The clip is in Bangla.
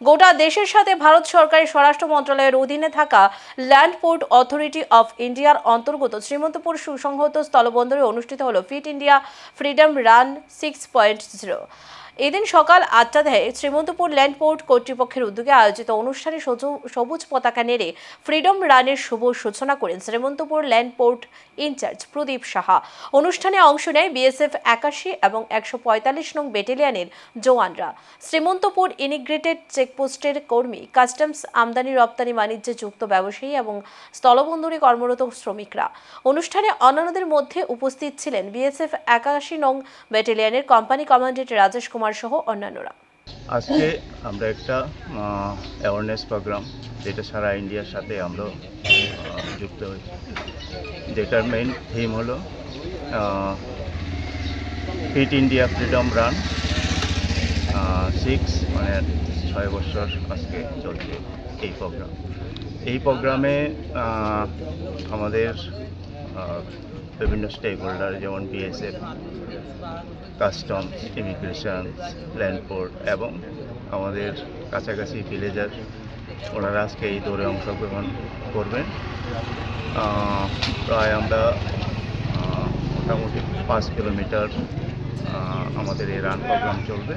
গোটা দেশের সাথে ভারত সরকারের স্বরাষ্ট্র মন্ত্রণালয়ের অধীনে থাকা ল্যান্ড পোর্ট অথরিটি অফ ইন্ডিয়ার অন্তর্গত শ্রীমন্তপুর সুসংহত স্থলবন্দরে অনুষ্ঠিত হলো ফিট ইন্ডিয়া ফ্রিডম রান 6.0। এদিন সকাল 8টায় শ্রীমন্তপুর ল্যান্ড পোর্ট কর্তৃপক্ষের উদ্যোগে আয়োজিত অনুষ্ঠানে সবুজ পতাকা নেড়ে ফ্রিডম রানের শুভ সূচনা করেন শ্রীমন্তপুর ল্যান্ড পোর্ট ইনচার্জ প্রদীপ সাহা। অনুষ্ঠানে অংশ নেয় বিএসএফ 81 এবং 145 নং ব্যাটালিয়নের জওয়ানরা, শ্রীমন্তপুর ইন্টিগ্রেটেড চেকপোস্টের কর্মী, কাস্টমস, আমদানি রপ্তানি বাণিজ্যে যুক্ত ব্যবসায়ী এবং স্থলবন্দরে কর্মরত শ্রমিকরা। অনুষ্ঠানে অন্যান্যদের মধ্যে উপস্থিত ছিলেন বিএসএফ 81 নং ব্যাটালিয়নের কোম্পানি কমান্ডেন্ট রাজেশ কুমার সহ অন্যান্যরা। আজকে আমরা একটা অ্যাওয়ারনেস প্রোগ্রাম, যেটা সারা ইন্ডিয়ার সাথে আমরা যুক্ত হয়েছি, যেটার মেইন থিম হলো ফিট ইন্ডিয়া ফ্রিডম রান 6, মানে 6 বছর আজকে চলছে এই প্রোগ্রামে আমাদের বিভিন্ন স্টেক হোল্ডার যেমন BSF, customs, immigration, land port এবং আমাদের কাছাকাছি ভিলেজার, ওনারা আজকে এই দৌড়ে অংশগ্রহণ করবেন। প্রায় আমরা মোটামুটি 5 কিলোমিটার আমাদের এই রান প্রোগ্রাম চলবে।